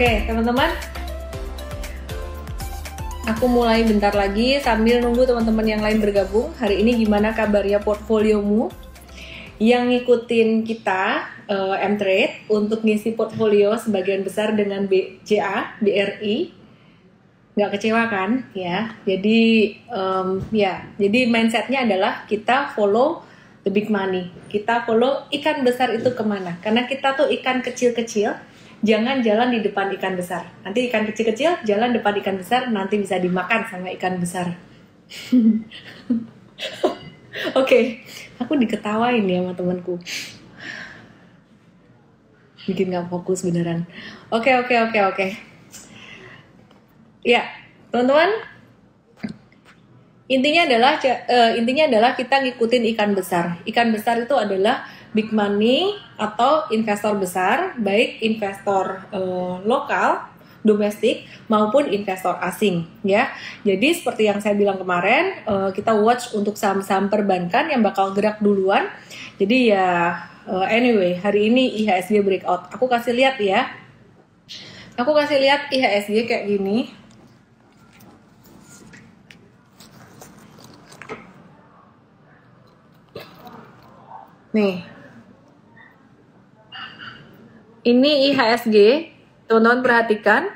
Oke, teman-teman, aku mulai bentar lagi sambil nunggu teman-teman yang lain bergabung. Hari ini gimana kabarnya portfoliomu? Yang ngikutin kita M-Trade untuk ngisi portfolio sebagian besar dengan BCA, BRI, nggak kecewa kan? Ya, jadi jadi mindsetnya adalah kita follow the big money. Kita follow ikan besar itu kemana? Karena kita tuh ikan kecil-kecil, jangan jalan di depan ikan besar. Nanti ikan kecil-kecil jalan depan ikan besar, nanti bisa dimakan sama ikan besar. Oke, aku diketawain ya sama temanku. Bikin gak fokus beneran. Oke. Ya, teman-teman. Intinya adalah kita ngikutin ikan besar. Ikan besar itu adalah big money atau investor besar, baik investor lokal, domestik maupun investor asing, ya. Jadi seperti yang saya bilang kemarin, kita watch untuk saham-saham perbankan yang bakal gerak duluan. Jadi ya, anyway, hari ini IHSG breakout. Aku kasih lihat ya. Aku kasih lihat IHSG kayak gini. Nih. Ini IHSG, teman-teman perhatikan,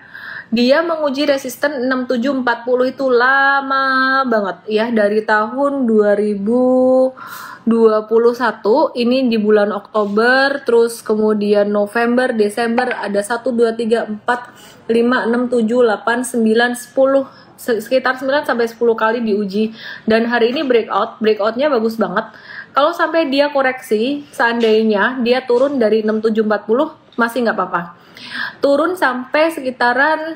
dia menguji resisten 6740 itu lama banget ya, dari tahun 2021, ini di bulan Oktober, terus kemudian November, Desember, ada 1, 2, 3, 4, 5, 6, 7, 8, 9, 10, sekitar 9 sampai 10 kali diuji, dan hari ini breakoutnya bagus banget. Kalau sampai dia koreksi, seandainya dia turun dari 6740, masih nggak apa-apa. Turun sampai sekitaran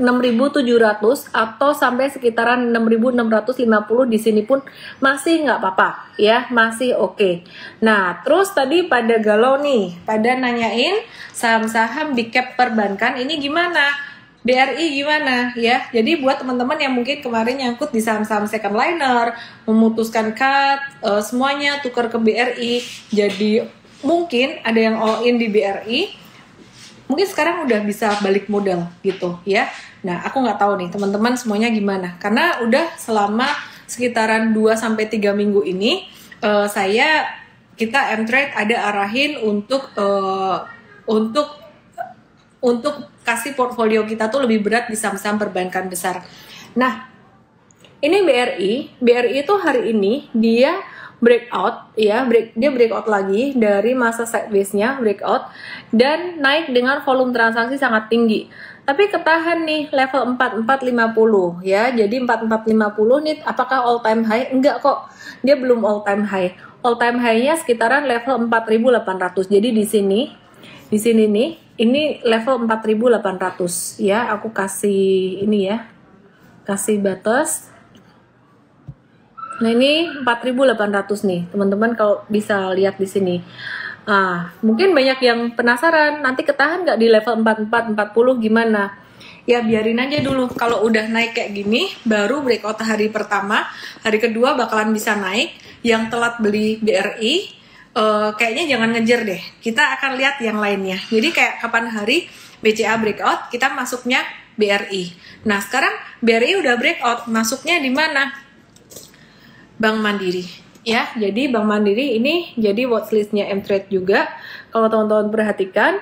6.700 atau sampai sekitaran 6.650 di sini pun masih nggak apa-apa ya, masih oke. Nah, terus tadi pada galau nih, pada nanyain saham-saham big cap perbankan ini gimana? BRI gimana ya? Jadi buat teman-teman yang mungkin kemarin nyangkut di saham-saham second liner, memutuskan cut, semuanya tukar ke BRI, jadi mungkin ada yang all in di BRI, mungkin sekarang udah bisa balik modal gitu ya. Nah, aku nggak tahu nih teman-teman semuanya gimana, karena udah selama sekitaran 2-3 minggu ini kita M-Trade ada arahin untuk kasih portfolio kita tuh lebih berat di saham-saham perbankan besar. Nah, ini BRI itu hari ini dia breakout ya, dia breakout lagi dari masa sideways-nya, breakout dan naik dengan volume transaksi sangat tinggi. Tapi ketahan nih level 4450 ya. Jadi 4450 nih apakah all time high? Enggak kok. Dia belum all time high. All time high-nya sekitaran level 4800. Jadi di sini nih, ini level 4800 ya. Aku kasih ini ya. Kasih batas. Nah, ini 4.800 nih, teman-teman kalau bisa lihat di sini. Mungkin banyak yang penasaran, nanti ketahan nggak di level 4440 gimana? Ya biarin aja dulu. Kalau udah naik kayak gini, baru breakout hari pertama, hari kedua bakalan bisa naik. Yang telat beli BRI, kayaknya jangan ngejar deh. Kita akan lihat yang lainnya. Jadi kayak kapan hari BCA breakout, kita masuknya BRI. Nah, sekarang BRI udah breakout, masuknya di mana? Bank Mandiri ya. Jadi Bank Mandiri ini jadi watchlistnya M-Trade juga. Kalau teman-teman perhatikan,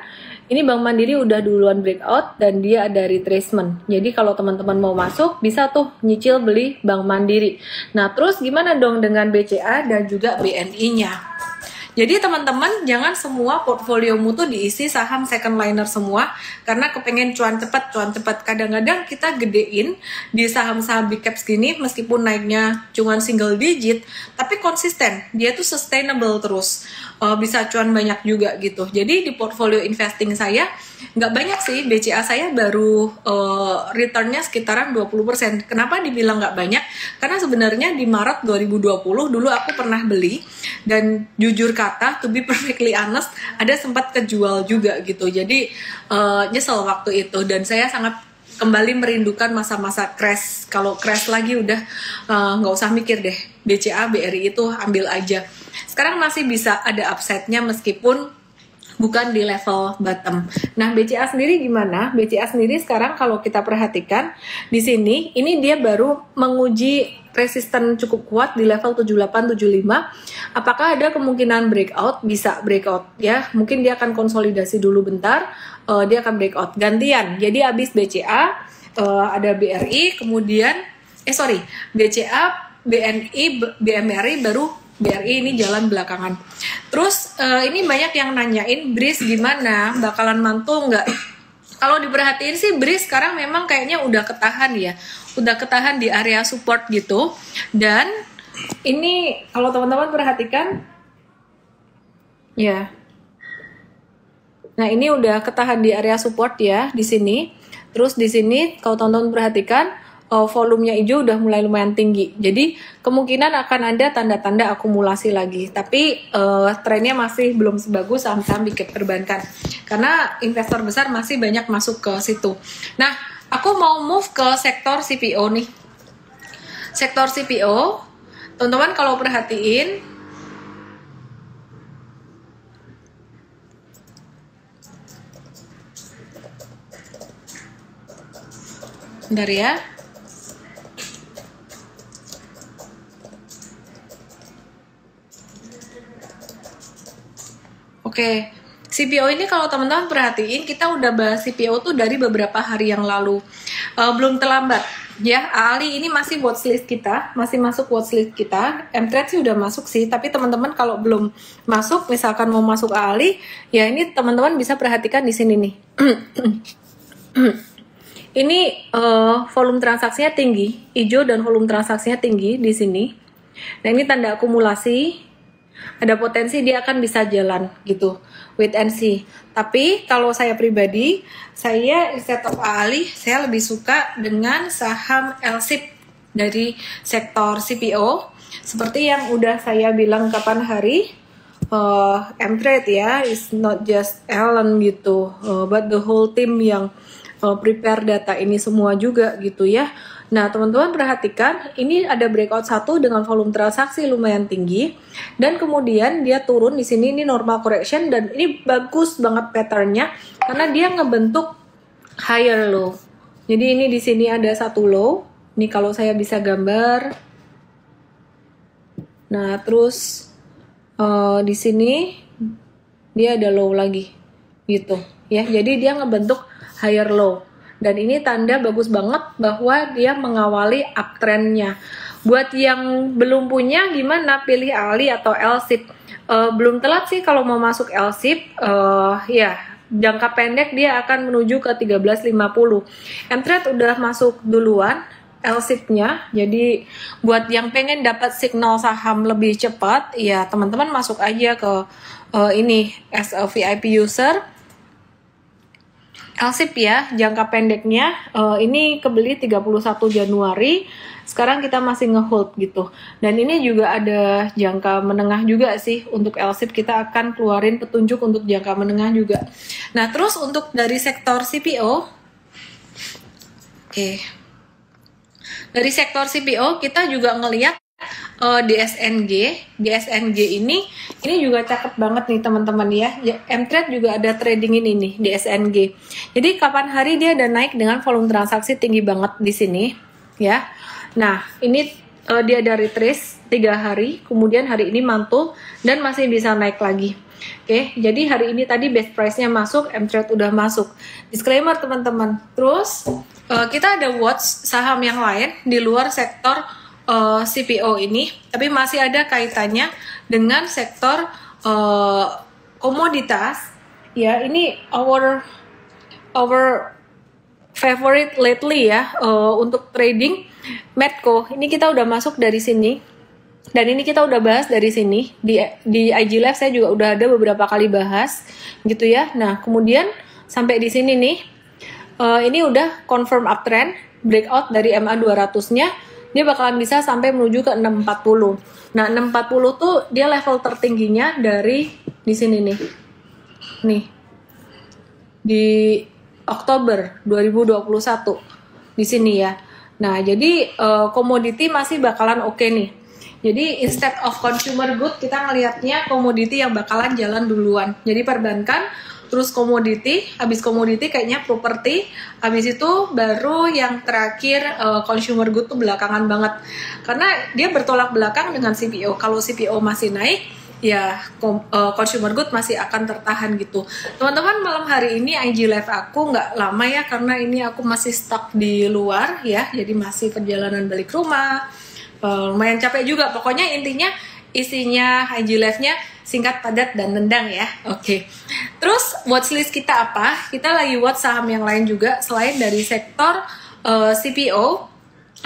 ini Bank Mandiri udah duluan breakout dan dia ada retracement. Jadi kalau teman-teman mau masuk bisa tuh nyicil beli Bank Mandiri. Nah, terus gimana dong dengan BCA dan juga BNI-nya? Jadi teman-teman jangan semua portfoliomu tuh diisi saham second liner semua karena kepengen cuan cepat. Kadang-kadang kita gedein di saham-saham big caps gini meskipun naiknya cuma single digit, tapi konsisten. Dia tuh sustainable terus. Bisa cuan banyak juga gitu. Jadi di portfolio investing saya nggak banyak sih, BCA saya baru returnnya sekitaran 20%. Kenapa dibilang nggak banyak? Karena sebenarnya di Maret 2020 dulu aku pernah beli dan jujur kata, to be perfectly honest, ada sempat kejual juga gitu. Jadi nyesel waktu itu dan saya sangat kembali merindukan masa-masa crash. Kalau crash lagi udah nggak usah mikir deh, BCA, BRI itu ambil aja. Sekarang masih bisa ada upside-nya meskipun bukan di level bottom. Nah, BCA sendiri gimana? BCA sendiri sekarang kalau kita perhatikan di sini, ini dia baru menguji resisten cukup kuat di level 7875. Apakah ada kemungkinan breakout? Bisa breakout ya. Mungkin dia akan konsolidasi dulu bentar, dia akan breakout gantian. Jadi habis BCA ada BRI, kemudian BCA, BNI, BMRI, baru BRI ini jalan belakangan. Terus ini banyak yang nanyain BRIS gimana, bakalan mantul nggak? Kalau diperhatiin sih BRIS sekarang memang kayaknya udah ketahan ya, udah ketahan di area support gitu. Dan ini kalau teman-teman perhatikan, ya, nah ini udah ketahan di area support ya di sini. Terus di sini kalau teman-teman perhatikan, volumenya hijau udah mulai lumayan tinggi. Jadi kemungkinan akan ada tanda-tanda akumulasi lagi. Tapi trennya masih belum sebagus saham-saham big cap perbankan. Karena investor besar masih banyak masuk ke situ. Nah, aku mau move ke sektor CPO nih. Sektor CPO, teman-teman kalau perhatiin, bentar ya. Oke, CPO ini kalau teman-teman perhatiin, kita udah bahas CPO tuh dari beberapa hari yang lalu. Belum terlambat ya, Ali ini masih watchlist kita, masih masuk watchlist kita. M-Trade sih udah masuk sih, tapi teman-teman kalau belum masuk, misalkan mau masuk Ali, ya ini teman-teman bisa perhatikan di sini nih. Ini volume transaksinya tinggi, hijau dan volume transaksinya tinggi di sini. Nah ini tanda akumulasi. Ada potensi dia akan bisa jalan gitu, wait and see. Tapi kalau saya pribadi, saya instead of Ali, saya lebih suka dengan saham LSIP dari sektor CPO. Seperti yang udah saya bilang kapan hari, M-Trade ya, is not just Alan gitu, but the whole team yang prepare data ini semua juga gitu ya. Nah, teman-teman perhatikan, ini ada breakout satu dengan volume transaksi lumayan tinggi, dan kemudian dia turun di sini, ini normal correction, dan ini bagus banget patternnya karena dia ngebentuk higher low. Jadi ini di sini ada satu low. Ini kalau saya bisa gambar. Nah, terus di sini dia ada low lagi, gitu ya. Jadi dia ngebentuk higher low. Dan ini tanda bagus banget bahwa dia mengawali uptrendnya. Buat yang belum punya, gimana pilih Ali atau LSIP? Belum telat sih kalau mau masuk LSIP. Ya, jangka pendek dia akan menuju ke 1350. M-Trade udah masuk duluan LSIP-nya. Jadi buat yang pengen dapat signal saham lebih cepat, ya teman-teman masuk aja ke ini as a VIP user. LSIP ya, jangka pendeknya ini kebeli 31 Januari, sekarang kita masih ngehold gitu. Dan ini juga ada jangka menengah juga sih, untuk LSIP kita akan keluarin petunjuk untuk jangka menengah juga. Nah terus untuk dari sektor CPO, oke. Dari sektor CPO kita juga ngelihat DSNG ini juga cakep banget nih teman-teman ya. M-Trade juga ada trading ini nih DSNG. Jadi kapan hari dia ada naik dengan volume transaksi tinggi banget di sini ya. Nah ini dia ada retrace 3 hari, kemudian hari ini mantul dan masih bisa naik lagi. Oke, jadi hari ini tadi best price-nya masuk, M-Trade udah masuk. Disclaimer teman-teman. Terus kita ada watch saham yang lain di luar sektor CPO ini, tapi masih ada kaitannya dengan sektor komoditas. Ya, ini our favorite lately ya untuk trading, Medco. Ini kita udah masuk dari sini. Dan ini kita udah bahas dari sini. Di IG Live saya juga udah ada beberapa kali bahas gitu ya. Nah, kemudian sampai di sini nih. Ini udah confirm uptrend, breakout dari MA 200-nya. Dia bakalan bisa sampai menuju ke 640. Nah, 640 tuh dia level tertingginya dari di sini nih. Nih. Di Oktober 2021 di sini ya. Nah, jadi komoditi masih bakalan oke nih. Jadi instead of consumer good, kita ngelihatnya komoditi yang bakalan jalan duluan. Jadi perbankan, terus komoditi, habis komoditi kayaknya properti, habis itu baru yang terakhir consumer good tuh belakangan banget. Karena dia bertolak belakang dengan CPO. Kalau CPO masih naik, ya consumer good masih akan tertahan gitu. Teman-teman, malam hari ini IG live aku nggak lama ya, karena ini aku masih stuck di luar ya, jadi masih perjalanan balik rumah. Lumayan capek juga, pokoknya intinya isinya IG live-nya singkat, padat, dan nendang ya. Oke. Terus watchlist kita apa? Kita lagi watch saham yang lain juga selain dari sektor CPO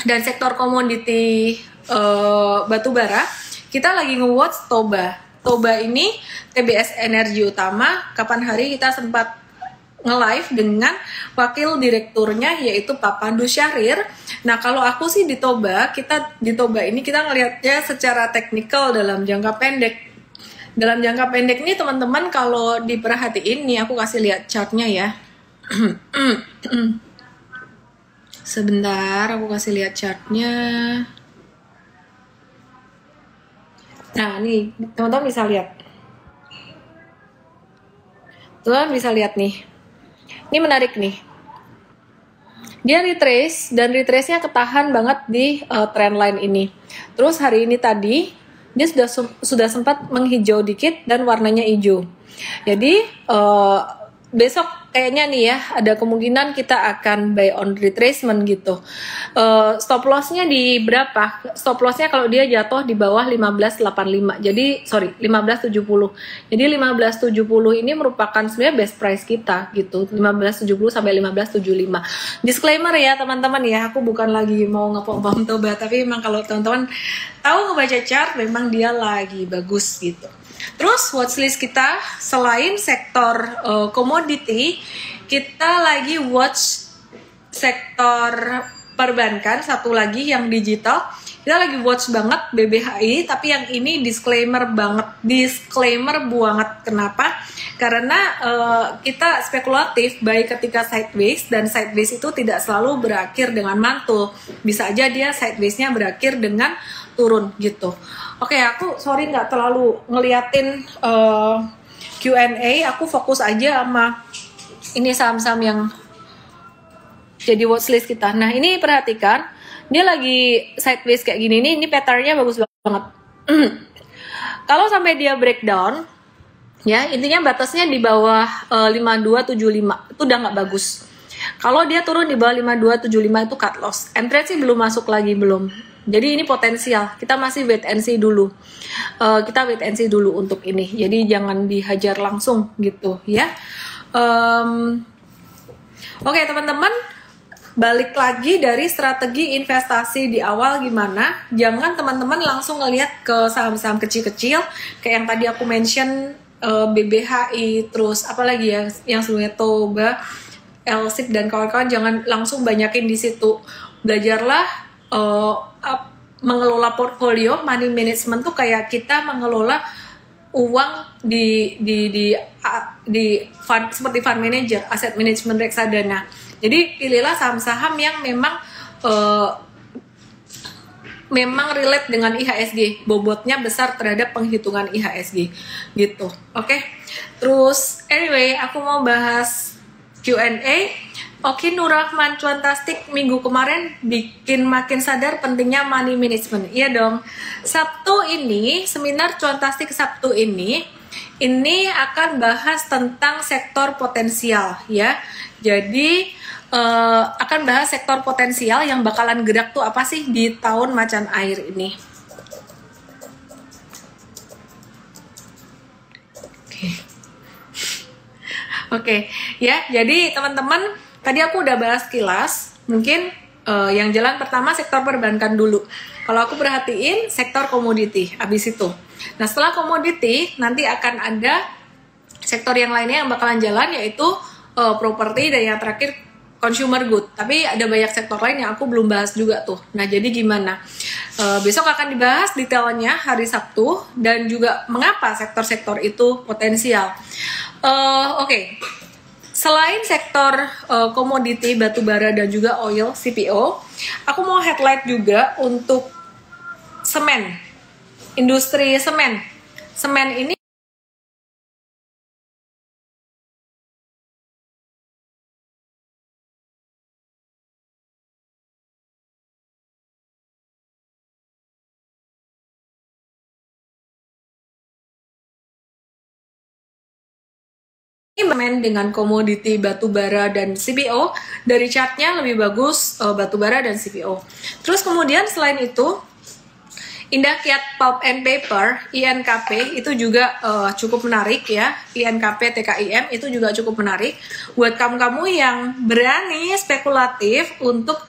dan sektor komoditi batubara. Kita lagi nge-watch Toba. Toba ini TBS Energi Utama. Kapan hari kita sempat nge-live dengan wakil direkturnya yaitu Pak Pandu Syahrir. Nah, kalau aku sih di Toba ini kita ngelihatnya secara teknikal dalam jangka pendek. Dalam jangka pendek ini teman-teman kalau diperhatiin nih, aku kasih lihat chartnya ya. Sebentar, aku kasih lihat chartnya. Nah, nih teman-teman bisa lihat. Teman-teman bisa lihat nih. Ini menarik nih. Dia retrace dan retrace-nya ketahan banget di trendline ini. Terus hari ini tadi dia sudah sempat menghijau dikit dan warnanya hijau. Jadi besok kayaknya nih ya ada kemungkinan kita akan buy on retracement gitu. Stop loss-nya di berapa? Stop loss-nya kalau dia jatuh di bawah 1585. Jadi 1570. Jadi 1570 ini merupakan sebenarnya best price kita gitu. 1570 sampai 1575. Disclaimer ya teman-teman ya, aku bukan lagi mau ngepom-pom Toba, tapi memang kalau teman-teman tahu ngebaca chart memang dia lagi bagus gitu. Terus watchlist kita selain sektor komoditi, kita lagi watch sektor perbankan, satu lagi yang digital. Kita lagi watch banget BBHI, tapi yang ini disclaimer banget. Kenapa? Karena kita spekulatif baik ketika sideways, dan sideways itu tidak selalu berakhir dengan mantul. Bisa aja dia sideways-nya berakhir dengan turun gitu. Oke, aku sorry nggak terlalu ngeliatin Q&A, aku fokus aja sama ini saham-saham yang jadi watchlist kita. Nah, ini perhatikan, dia lagi sideways kayak gini nih, ini patternnya bagus banget. Kalau sampai dia breakdown, ya intinya batasnya di bawah 5275, itu udah nggak bagus. Kalau dia turun di bawah 5275 itu cut loss. Entry sih belum masuk lagi, belum. Jadi ini potensial, kita masih wait and see dulu. Kita wait and see dulu untuk ini. Jadi jangan dihajar langsung gitu ya. Oke teman-teman, balik lagi dari strategi investasi di awal gimana. Jangan teman-teman langsung ngelihat ke saham-saham kecil-kecil kayak yang tadi aku mention, BBHI, terus apalagi ya yang sebelumnya Toba, LSIP dan kawan-kawan. Jangan langsung banyakin di situ. Belajarlah mengelola portfolio. Money management tuh kayak kita mengelola uang di fund, seperti fund manager, asset management reksadana. Jadi pilihlah saham-saham yang memang relate dengan IHSG, bobotnya besar terhadap penghitungan IHSG gitu. Oke. Terus anyway, aku mau bahas Q&A. Oke, Nur Rahman, Cuantastik minggu kemarin bikin makin sadar pentingnya money management. Iya dong. Sabtu ini, seminar Cuantastik Sabtu ini akan bahas tentang sektor potensial ya. Jadi akan bahas sektor potensial yang bakalan gerak tuh apa sih di tahun macan air ini. Oke, ya. Jadi teman-teman, tadi aku udah bahas kilas, mungkin yang jalan pertama sektor perbankan dulu. Kalau aku perhatiin sektor komoditi, habis itu. Nah setelah komoditi, nanti akan ada sektor yang lainnya yang bakalan jalan, yaitu properti, dan yang terakhir consumer good. Tapi ada banyak sektor lain yang aku belum bahas juga tuh. Nah jadi gimana? Besok akan dibahas detailnya hari Sabtu, dan juga mengapa sektor-sektor itu potensial. Oke. Selain sektor komoditi, batubara, dan juga oil, CPO, aku mau highlight juga untuk semen. industri semen. Semen ini main dengan komoditi batubara dan CPO. Dari chartnya lebih bagus batubara dan CPO. Terus kemudian selain itu Indah Kiat Pulp and Paper INKP itu juga cukup menarik ya. INKP TKIM itu juga cukup menarik buat kamu-kamu yang berani spekulatif untuk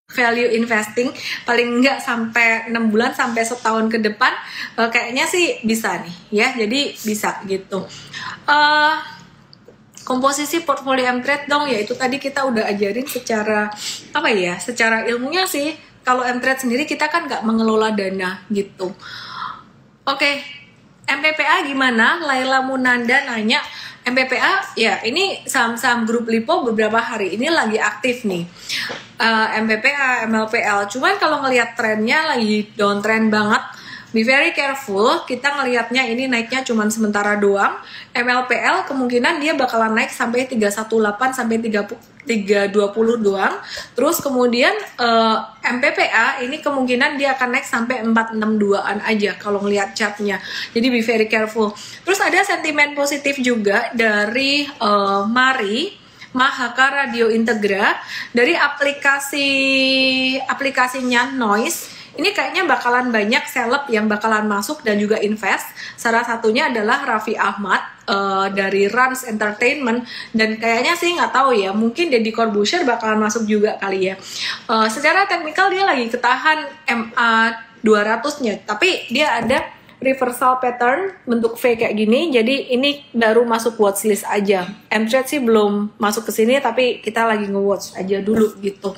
value investing paling enggak sampai 6 bulan sampai setahun ke depan kayaknya sih bisa nih ya, jadi bisa gitu. Komposisi portfolio M-Trade dong, yaitu tadi kita udah ajarin secara apa ya, secara ilmunya sih. Kalau M-Trade sendiri kita kan nggak mengelola dana gitu. Oke, MPPA gimana? Laila Munanda nanya, MPPA ya ini saham-saham grup Lipo beberapa hari ini lagi aktif nih. MPPA, MLPL. Cuman kalau ngelihat trennya lagi downtrend banget. Be very careful, kita ngelihatnya ini naiknya cuman sementara doang. MLPL kemungkinan dia bakalan naik sampai 318 sampai 320 doang. Terus kemudian MPPA ini kemungkinan dia akan naik sampai 462-an aja kalau ngelihat chartnya. Jadi be very careful. Terus ada sentimen positif juga dari Mahaka Radio Integra dari aplikasinya Noise. Ini kayaknya bakalan banyak seleb yang bakalan masuk dan juga invest. Salah satunya adalah Raffi Ahmad dari Rans Entertainment, dan kayaknya sih nggak tahu ya, mungkin Deddy Corbuzier bakalan masuk juga kali ya. Secara teknikal dia lagi ketahan MA 200-nya, tapi dia ada reversal pattern bentuk V kayak gini, jadi ini baru masuk watchlist aja. M-Trade sih belum masuk ke sini, tapi kita lagi nge-watch aja dulu gitu.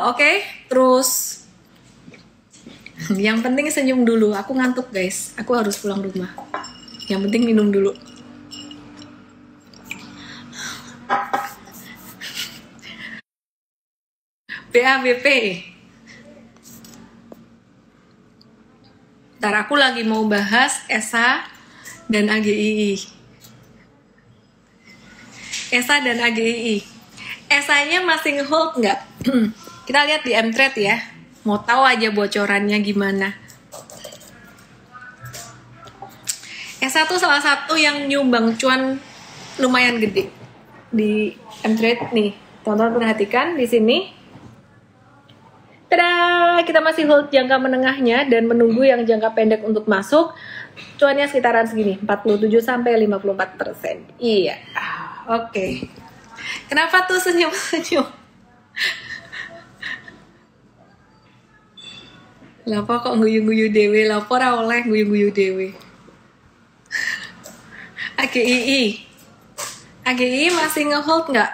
Oke, terus yang penting senyum dulu. Aku ngantuk guys, aku harus pulang rumah. Yang penting minum dulu. BABP. Ntar aku lagi mau bahas ESA dan AGII. ESA dan AGII. ESA-nya masih nge-hold nggak? Kita lihat di M-Trade ya. Mau tahu aja bocorannya gimana. ESA tuh salah satu yang nyumbang cuan lumayan gede di M-Trade nih. Teman-teman perhatikan di sini. Tada, kita masih hold jangka menengahnya dan menunggu yang jangka pendek untuk masuk. Cuannya sekitaran segini, 47 sampai 54%. Iya. Oke. Kenapa tuh senyum-senyum? Lapa kok guyu-guyu dewe, lapor oleh guyu-guyu dewe. AGII masih nge-hold nggak?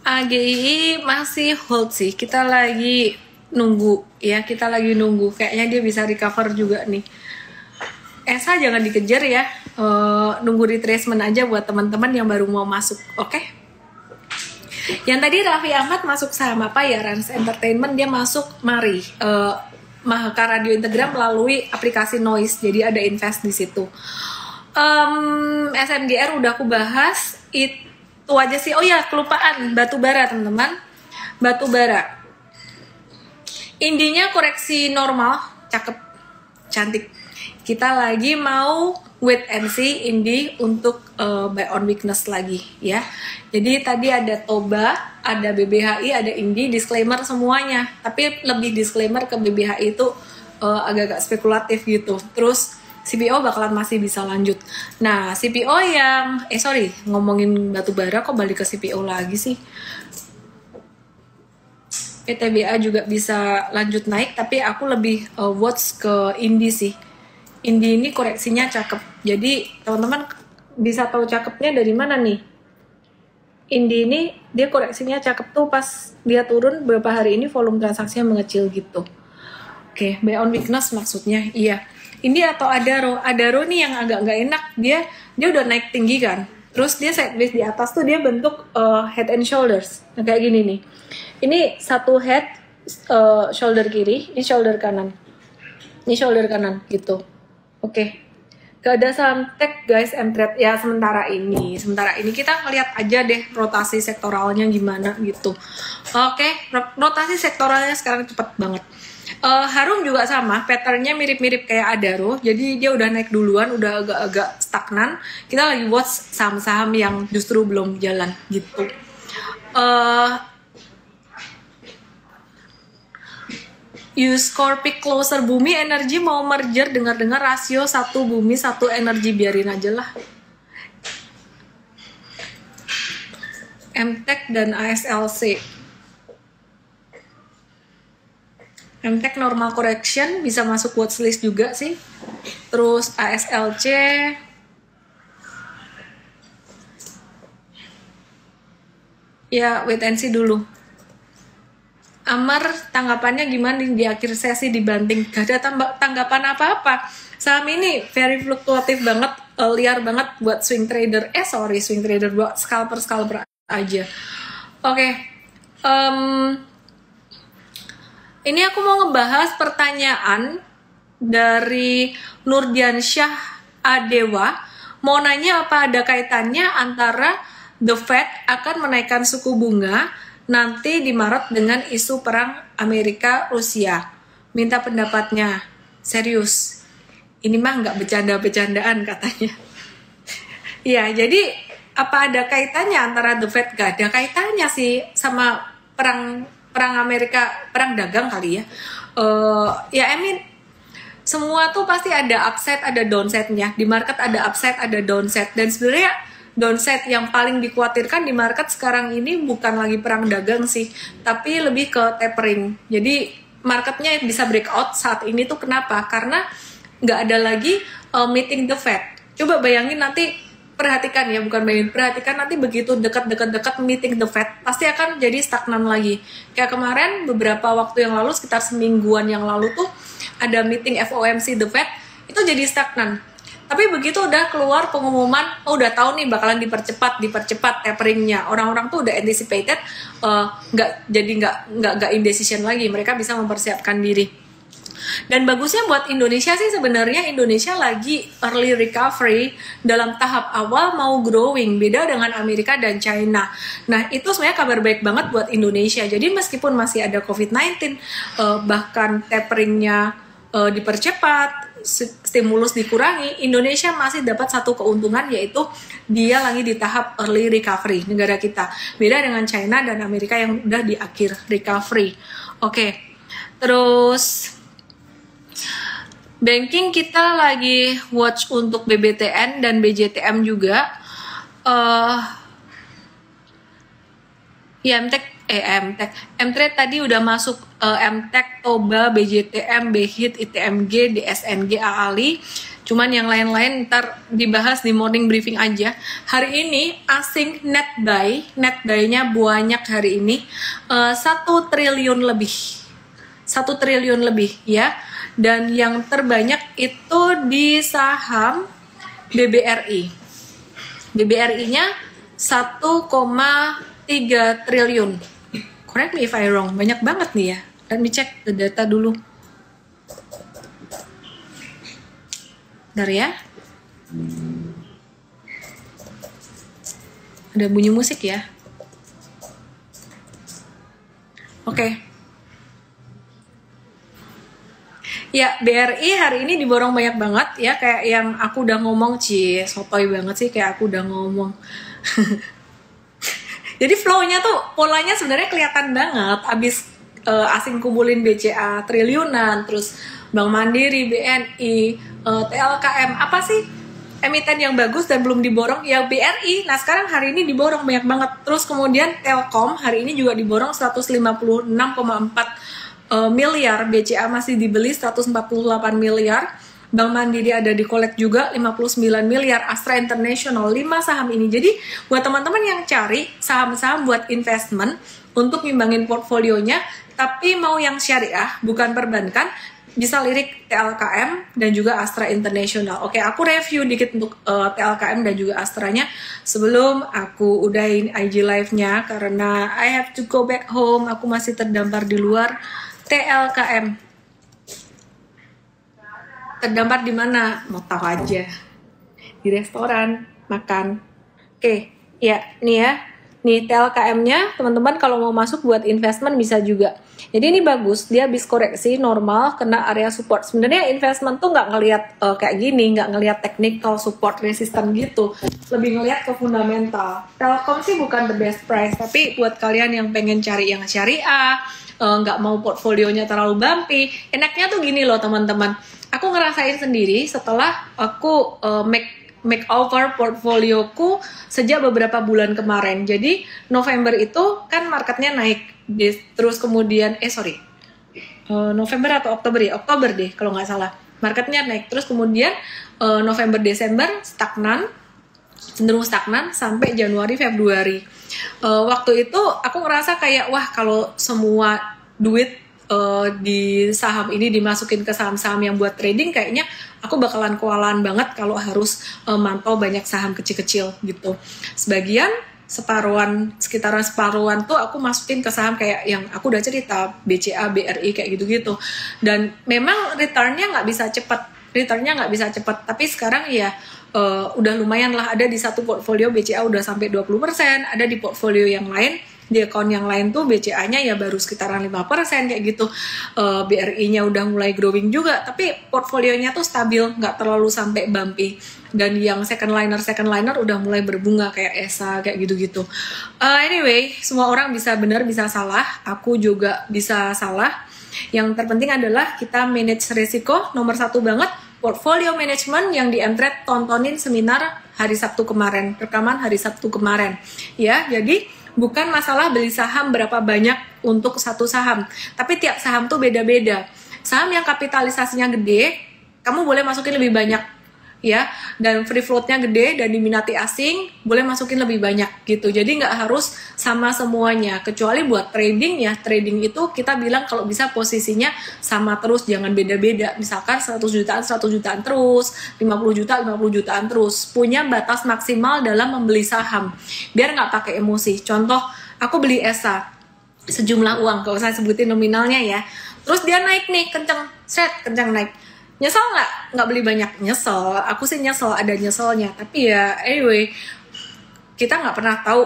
AGII masih hold sih. Kita lagi nunggu ya, kita lagi nunggu. Kayaknya dia bisa recover juga nih. ESA jangan dikejar ya. Nunggu retracement aja buat teman-teman yang baru mau masuk. Oke? Yang tadi Raffi Ahmad masuk saham apa ya? Rans Entertainment, dia masuk Mari. Mahaka Radio Integra melalui aplikasi Noise, jadi ada invest di situ. SMGR udah aku bahas, itu aja sih. Oh ya, kelupaan batubara teman-teman. Batubara. Indinya koreksi normal, cakep, cantik. Kita lagi mau wait and see Indi untuk buy on weakness lagi ya. Jadi tadi ada Toba, ada BBHI, ada Indi, disclaimer semuanya. Tapi lebih disclaimer ke BBHI itu agak-agak spekulatif gitu. Terus CPO bakalan masih bisa lanjut. Nah, CPO yang ngomongin batubara kok balik ke CPO lagi sih. PTBA juga bisa lanjut naik, tapi aku lebih watch ke Indi sih. Indi ini koreksinya cakep. Jadi teman-teman bisa tahu cakepnya dari mana nih? Indi ini dia koreksinya cakep tuh pas dia turun beberapa hari ini volume transaksinya mengecil gitu. Oke, buy on weakness maksudnya, iya. Ini atau Adaro. Adaro nih yang agak nggak enak, dia udah naik tinggi kan. Terus dia sideways di atas tuh dia bentuk head and shoulders. Nah, kayak gini nih. Ini satu head, shoulder kiri, ini shoulder kanan. Ini shoulder kanan gitu. Oke. Gak ada saham tech guys, M-Trade ya sementara ini kita ngeliat aja deh rotasi sektoralnya gimana gitu. Oke, rotasi sektoralnya sekarang cepet banget. Harum juga sama, patternnya mirip-mirip kayak Adaro, jadi dia udah naik duluan, udah agak-agak stagnan. Kita lagi watch saham-saham yang justru belum jalan gitu. Corpic Closer, Bumi Energi mau merger, dengar-dengar rasio 1 Bumi 1 Energi, biarin aja lah. MTech dan ASLC. MTech normal correction bisa masuk watchlist juga sih. Terus ASLC ya wait and see dulu. Amar tanggapannya gimana di akhir sesi dibanting? Gak ada tanggapan apa-apa. Saham ini very fluktuatif banget, liar banget buat swing trader. Swing trader, buat scalper aja. Oke. Ini aku mau ngebahas pertanyaan dari Nurdiansyah Adewa. Mau nanya apa ada kaitannya antara The Fed akan menaikkan suku bunga nanti di Maret dengan isu perang Amerika-Rusia. Minta pendapatnya. Serius. Ini mah nggak bercanda-bercandaan katanya. Ya, jadi apa ada kaitannya antara The Fed? Gak ada kaitannya sih sama perang Amerika, perang dagang kali ya. Semua tuh pasti ada upside, ada downside-nya. Di market ada upside, ada downside. Dan sebenarnya downside yang paling dikhawatirkan di market sekarang ini bukan lagi perang dagang sih, tapi lebih ke tapering. Jadi marketnya bisa breakout saat ini tuh kenapa? Karena nggak ada lagi meeting the Fed. Coba bayangin nanti, perhatikan ya, bukan bayangin, perhatikan nanti begitu dekat meeting the Fed, pasti akan jadi stagnan lagi. Kayak kemarin beberapa waktu yang lalu, sekitar semingguan yang lalu tuh ada meeting FOMC the Fed, itu jadi stagnan. Tapi begitu udah keluar pengumuman, udah tahu nih bakalan dipercepat taperingnya. Orang-orang tuh udah anticipated, nggak indecision lagi. Mereka bisa mempersiapkan diri. Dan bagusnya buat Indonesia sih sebenarnya Indonesia lagi early recovery, dalam tahap awal mau growing, beda dengan Amerika dan China. Nah itu sebenarnya kabar baik banget buat Indonesia. Jadi meskipun masih ada COVID-19, bahkan taperingnya dipercepat, stimulus dikurangi, Indonesia masih dapat satu keuntungan, yaitu dia lagi di tahap early recovery, negara kita. Beda dengan China dan Amerika yang udah di akhir recovery. Oke. Terus banking kita lagi watch untuk BBTN dan BJTM juga. Ya M-Trade tadi udah masuk, M-Tech, Toba, BJTM, BHIT, ITMG, DSNG, AALI. Cuman yang lain-lain ntar dibahas di morning briefing aja. Hari ini asing net buy-nya banyak hari ini, 1 triliun lebih. 1 triliun lebih ya. Dan yang terbanyak itu di saham BBRI. BBRI-nya 1,3 triliun. Correct me if I wrong, banyak banget nih ya. Let me check the data dulu. Bentar ya. Ada bunyi musik ya. Oke. Ya, BRI hari ini diborong banyak banget ya, kayak yang aku udah ngomong, sotoy banget sih kayak aku udah ngomong. Jadi flow-nya tuh, polanya sebenarnya kelihatan banget. Abis asing kumpulin BCA triliunan, terus Bank Mandiri, BNI, TLKM, apa sih emiten yang bagus dan belum diborong? Ya BRI. Nah sekarang hari ini diborong banyak banget. Terus kemudian Telkom hari ini juga diborong 156,4 miliar. BCA masih dibeli 148 miliar. Bank Mandiri ada di collect juga 59 miliar, Astra International 5 saham ini. Jadi buat teman-teman yang cari saham-saham buat investment untuk ngimbangin portfolionya, tapi mau yang syariah bukan perbankan, bisa lirik TLKM dan juga Astra International. Oke, aku review dikit untuk TLKM dan juga Astranya sebelum aku udahin IG live-nya karena I have to go back home. Aku masih terdampar di luar. TLKM terdampar di mana? Mau tahu aja. Di restoran, makan. Oke, ya, nih ya. Nih TLKM-nya, teman-teman kalau mau masuk buat investment bisa juga. Jadi ini bagus, dia habis koreksi normal, kena area support. Sebenarnya investment tuh nggak ngelihat kayak gini, nggak ngelihat technical support resistance gitu. Lebih ngelihat ke fundamental. Telkom sih bukan the best price, tapi buat kalian yang pengen cari yang syariah, nggak mau portfolionya terlalu bumpy, enaknya tuh gini loh teman-teman. Aku ngerasain sendiri setelah aku makeover portfolioku sejak beberapa bulan kemarin. Jadi November itu kan marketnya naik, terus kemudian November atau Oktober ya, Oktober deh kalau nggak salah. Marketnya naik, terus kemudian November Desember stagnan, cenderung stagnan sampai Januari Februari. Waktu itu aku ngerasa kayak wah kalau semua duit di saham ini dimasukin ke saham-saham yang buat trading, kayaknya aku bakalan kewalahan banget kalau harus mantau banyak saham kecil-kecil gitu. Sebagian sekitaran separuhan tuh aku masukin ke saham kayak yang aku udah cerita, BCA, BRI kayak gitu-gitu. Dan memang returnnya nggak bisa cepat, tapi sekarang ya udah lumayan lah, ada di satu portfolio BCA udah sampai 20%, ada di portfolio yang lain, di account yang lain tuh BCA-nya ya baru sekitaran 5% kayak gitu. BRI-nya udah mulai growing juga, tapi portfolionya tuh stabil, nggak terlalu sampai bumpy. Dan yang second liner udah mulai berbunga kayak ESA kayak gitu-gitu. Anyway, semua orang bisa benar bisa salah, aku juga bisa salah. Yang terpenting adalah kita manage risiko. Nomor satu banget, portfolio management yang di Mtrade tontonin seminar hari Sabtu kemarin, rekaman hari Sabtu kemarin. Ya, jadi bukan masalah beli saham berapa banyak untuk satu saham, tapi tiap saham tuh beda-beda. Saham yang kapitalisasinya gede, kamu boleh masukin lebih banyak, ya. Dan free floatnya gede dan diminati asing, boleh masukin lebih banyak gitu. Jadi nggak harus sama semuanya, kecuali buat trading ya. Trading itu kita bilang kalau bisa posisinya sama terus, jangan beda-beda. Misalkan 100 jutaan terus, 50 jutaan terus. Punya batas maksimal dalam membeli saham, biar nggak pakai emosi. Contoh, aku beli ESA, sejumlah uang, gak usah sebutin nominalnya ya. Terus dia naik nih, kencang naik. Nyesel nggak beli banyak? Nyesel, aku sih nyesel, ada nyeselnya. Tapi ya anyway, kita nggak pernah tahu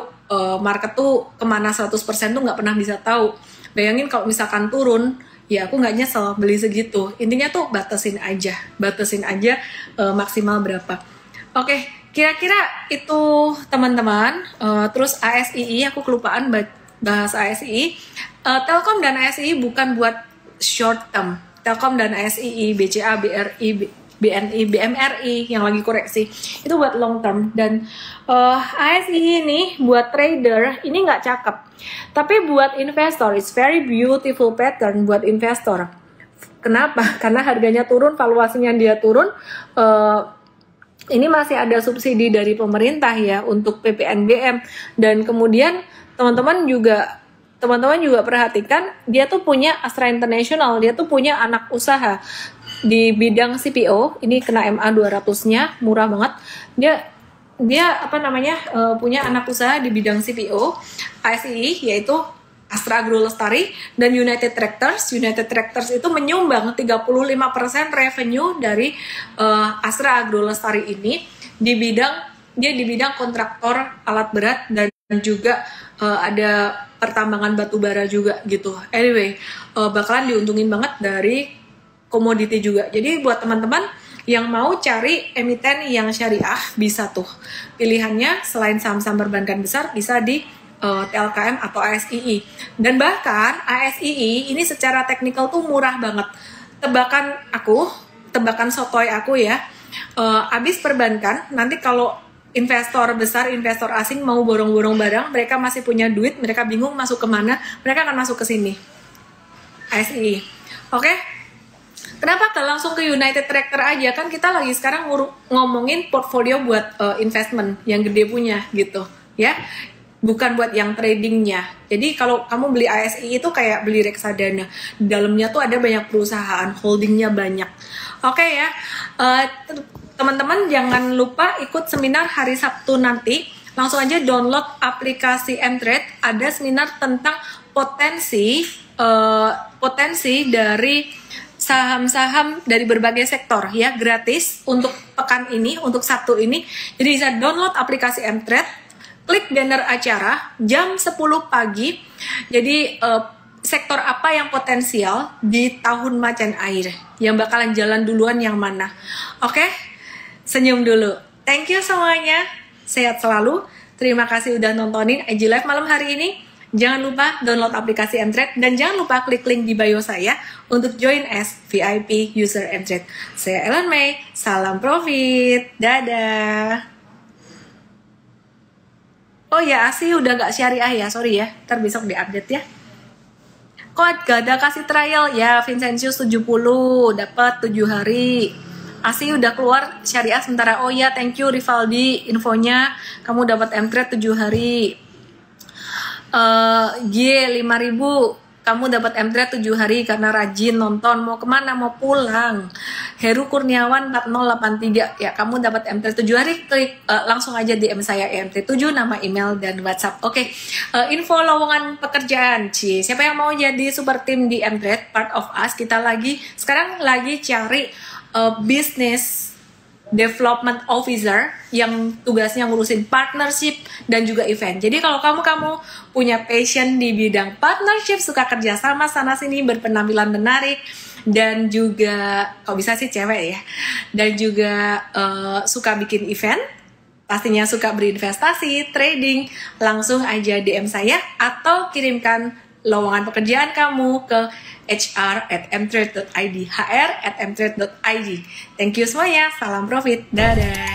market tuh kemana 100% tuh nggak pernah bisa tahu. Bayangin kalau misalkan turun, ya aku nggak nyesel beli segitu. Intinya tuh batasin aja maksimal berapa. Oke, kira-kira itu teman-teman. Terus ASII, aku kelupaan bahas ASII. Telkom dan ASII bukan buat short term. Telkom dan ASII, BCA, BRI, BNI, BMRI yang lagi koreksi itu buat long term. Dan ASII ini buat trader ini nggak cakep, tapi buat investor it's very beautiful pattern buat investor. Kenapa? Karena harganya turun, valuasinya dia turun. Ini masih ada subsidi dari pemerintah ya untuk PPNBM, dan kemudian teman-teman juga perhatikan, dia tuh punya Astra International, dia tuh punya anak usaha di bidang CPO, ini kena MA 200-nya, murah banget. Dia punya anak usaha di bidang CPO, ASII, yaitu Astra Agro Lestari dan United Tractors. United Tractors itu menyumbang 35% revenue dari Astra Agro Lestari ini di bidang kontraktor alat berat dan juga ada pertambangan batu bara juga gitu. Anyway, bakalan diuntungin banget dari komoditi juga. Jadi buat teman-teman yang mau cari emiten yang syariah, bisa tuh. Pilihannya selain saham-saham perbankan besar, bisa di TLKM atau ASII. Dan bahkan ASII ini secara teknikal tuh murah banget. Tebakan sotoy aku ya, abis perbankan, nanti kalau investor besar, investor asing mau borong-borong barang, mereka masih punya duit, mereka bingung masuk kemana, mereka akan masuk ke sini, ASII. Oke? Kenapa gak langsung ke United Tractor aja? Kan kita lagi sekarang ngomongin portfolio buat investment yang gede punya gitu, ya. bukan buat yang tradingnya. Jadi kalau kamu beli ASI itu kayak beli reksadana, di dalamnya tuh ada banyak perusahaan, holdingnya banyak. Oke ya, teman-teman jangan lupa ikut seminar hari Sabtu nanti. Langsung aja download aplikasi Mtrade. Ada seminar tentang potensi dari saham-saham dari berbagai sektor ya, gratis untuk pekan ini, untuk Sabtu ini. Jadi bisa download aplikasi Mtrade, klik banner acara jam 10 pagi. Jadi sektor apa yang potensial di tahun macan air, yang bakalan jalan duluan yang mana. Oke, senyum dulu. Thank you semuanya, sehat selalu. Terima kasih udah nontonin IG Live malam hari ini. Jangan lupa download aplikasi Mtrade dan jangan lupa klik link di bio saya untuk join as VIP user Mtrade. Saya Ellen May, salam profit, dadah. Oh ya, ASI udah gak syariah ya, sorry ya, ntar besok diupdate ya. Kok gak ada kasih trial ya, Vincentius 70 dapat 7 hari. ASI udah keluar syariah sementara. Oh ya, thank you Rivaldi infonya, kamu dapat Mtrade 7 hari. G 5000 kamu dapat Mtrade 7 hari karena rajin nonton. Mau kemana? Mau pulang. Heru Kurniawan 4083 ya, kamu dapat Mtrade 7 hari. Klik langsung aja DM saya Mtrade 7, nama, email, dan WhatsApp. Oke, info lowongan pekerjaan. Siapa yang mau jadi super team di Mtrade, part of us. Kita sekarang lagi cari business development officer yang tugasnya ngurusin partnership dan juga event. Jadi kalau kamu punya passion di bidang partnership, suka kerja sama sana sini, berpenampilan menarik, dan juga kalau bisa sih cewek ya, dan juga suka bikin event, pastinya suka berinvestasi, trading, langsung aja DM saya atau kirimkan lowongan pekerjaan kamu ke hr@mtrade.id, hr@mtrade.id. Thank you semuanya, salam profit, dadah.